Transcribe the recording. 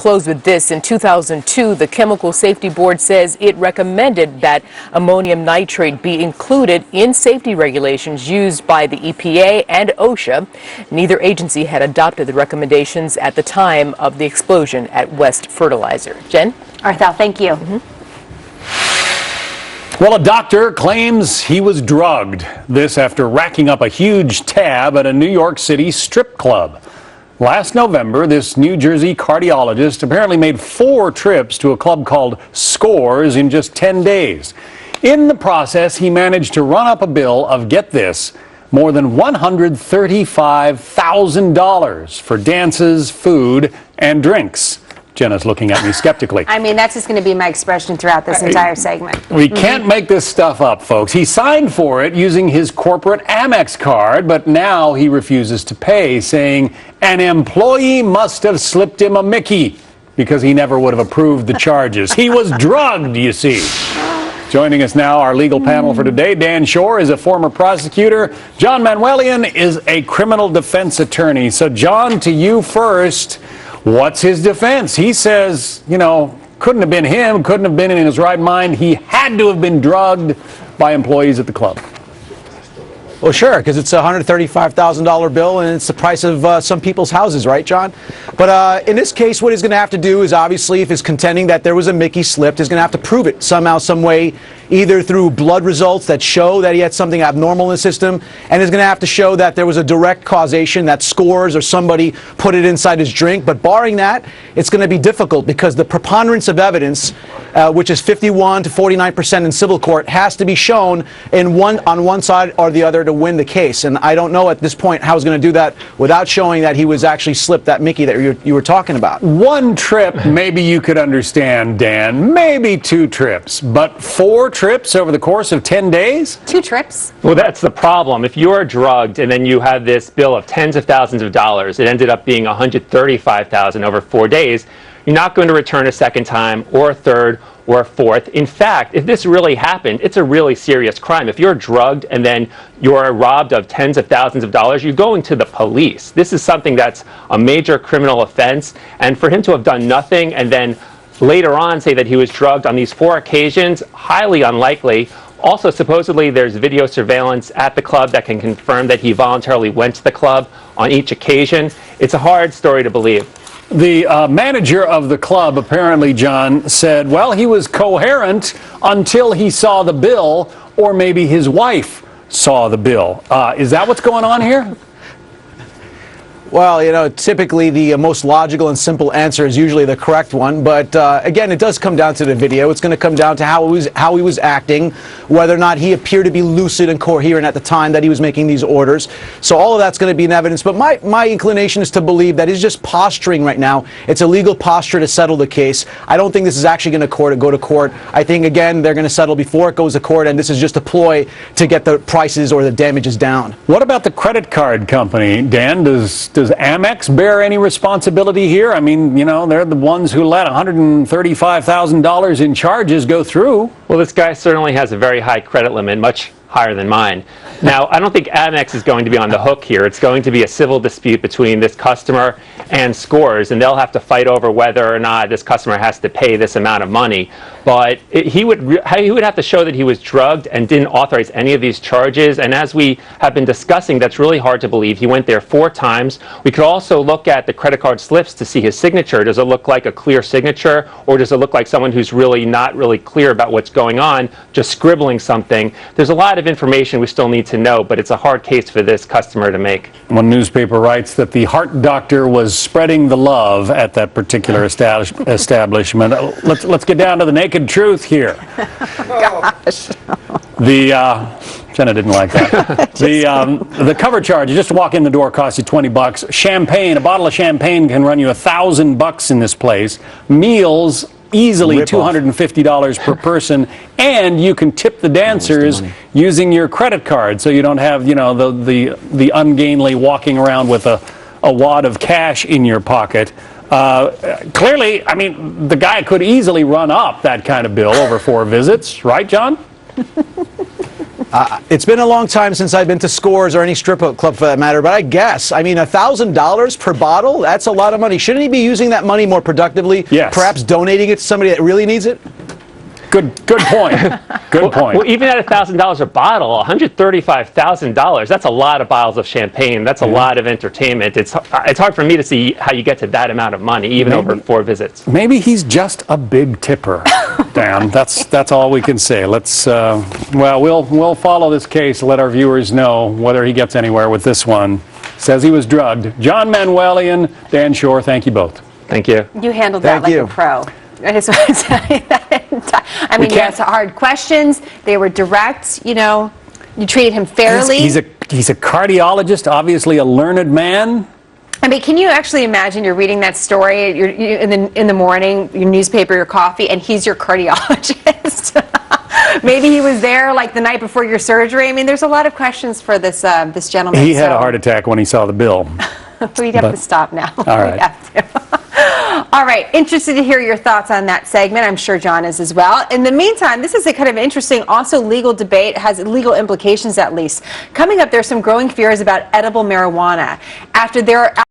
close with this. In 2002, the Chemical Safety Board says it recommended that ammonium nitrate be included in safety regulations used by the EPA and OSHA. Neither agency had adopted the recommendations at the time of the explosion at West Fertilizer. Jen? Arthel, thank you. Well, a doctor claims he was drugged. This after racking up a huge tab at a New York City strip club. Last November, this New Jersey cardiologist apparently made 4 trips to a club called Schorr's in just 10 days. In the process, he managed to run up a bill of, get this, more than $135,000 for dances, food, and drinks. Jenna's looking at me skeptically. I mean, that's just going to be my expression throughout this entire segment. We can't make this stuff up, folks. He signed for it using his corporate Amex card, but now he refuses to pay, saying an employee must have slipped him a Mickey because he never would have approved the charges. He was drugged, you see. Joining us now, our legal panel for today. Dan Schorr is a former prosecutor. John Manuelian is a criminal defense attorney. So, John, to you first. What's his defense? He says, you know, couldn't have been him, couldn't have been in his right mind. He had to have been drugged by employees at the club. Well, sure, because it's a $135,000 bill, and it's the price of some people's houses, right, John? But in this case, what he's going to have to do is, obviously, if he's contending that there was a Mickey slipped, he's going to have to prove it somehow, some way, either through blood results that show that he had something abnormal in the system, and he's going to have to show that there was a direct causation, that Schorr's or somebody put it inside his drink. But barring that, it's going to be difficult because the preponderance of evidence, which is 51 to 49% in civil court, has to be shown on one side or the other to win the case. And I don't know at this point how he's going to do that without showing that he was actually slipped that Mickey that you were talking about. One trip, maybe you could understand, Dan. Maybe 2 trips. But 4 trips over the course of 10 days? 2 trips? Well, that's the problem. If you are drugged and then you have this bill of tens of thousands of dollars, it ended up being $135,000 over 4 days, you're not going to return a second time or a third or a fourth. In fact, if this really happened, it's a really serious crime. If you're drugged and then you're robbed of tens of thousands of dollars, you're going to the police. This is something that's a major criminal offense. And for him to have done nothing and then later on say that he was drugged on these 4 occasions, highly unlikely. Also, supposedly, there's video surveillance at the club that can confirm that he voluntarily went to the club on each occasion. It's a hard story to believe. The manager of the club, apparently, John, said, well, he was coherent until he saw the bill, or maybe his wife saw the bill. Is that what's going on here? Well, you know, typically the most logical and simple answer is usually the correct one. But again, it does come down to the video. It's going to come down to how he was acting, whether or not he appeared to be lucid and coherent at the time that he was making these orders. So all of that's going to be in evidence. But my inclination is to believe that he's just posturing right now. It's a legal posture to settle the case. I don't think this is actually going to go to court. I think, again, they're going to settle before it goes to court, and this is just a ploy to get the prices or the damages down. What about the credit card company, Dan? Does Amex bear any responsibility here? I mean, you know, they're the ones who let $135,000 in charges go through. Well, this guy certainly has a very high credit limit, much higher than mine. Now, I don't think Amex is going to be on the hook here. It's going to be a civil dispute between this customer and Schorr's, and they'll have to fight over whether or not this customer has to pay this amount of money. But he would have to show that he was drugged and didn't authorize any of these charges. And as we have been discussing, that's really hard to believe. He went there 4 times. We could also look at the credit card slips to see his signature. Does it look like a clear signature, or does it look like someone who's really not really clear about what's going on, just scribbling something? There's a lot of information we still need to know, but it's a hard case for this customer to make. One newspaper writes that the heart doctor was spreading the love at that particular establishment. Let's get down to the naked truth here. Gosh. Jenna didn't like that. The cover charge, you just walk in the door, costs you $20. Champagne, a bottle of champagne can run you $1,000 in this place. Meals, easily $250 per person, and you can tip the dancers using your credit card, so you don't have, you know, the ungainly walking around with a wad of cash in your pocket. Clearly, I mean, the guy could easily run up that kind of bill over 4 visits, right, John? It's been a long time since I've been to Schorr's or any strip club for that matter, but I guess, I mean, $1,000 per bottle, that's a lot of money. Shouldn't he be using that money more productively? Yes. Perhaps donating it to somebody that really needs it? Good point. Good point. Well, even at $1,000 a bottle, $135,000, that's a lot of bottles of champagne. That's a lot of entertainment. It's hard for me to see how you get to that amount of money, even over 4 visits. Maybe he's just a big tipper, Dan. That's all we can say. Let's, well, we'll follow this case, let our viewers know whether he gets anywhere with this one. Says he was drugged. John Manuelian, Dan Schorr, thank you both. Thank you. You handled that Thank like you. a pro. I just want to tell you that. I mean, you can't- asked hard questions. They were direct. You know, you treated him fairly. He's a cardiologist, obviously a learned man. I mean, can you actually imagine you're reading that story you're in the morning, your newspaper, your coffee, and he's your cardiologist? Maybe he was there like the night before your surgery. I mean, there's a lot of questions for this this gentleman. He had a heart attack when he saw the bill. We'd have to stop now. All right. We have to. All right, interested to hear your thoughts on that segment. I'm sure John is as well. In the meantime, this is a kind of interesting, also legal debate, has legal implications at least. Coming up, there's some growing fears about edible marijuana after there are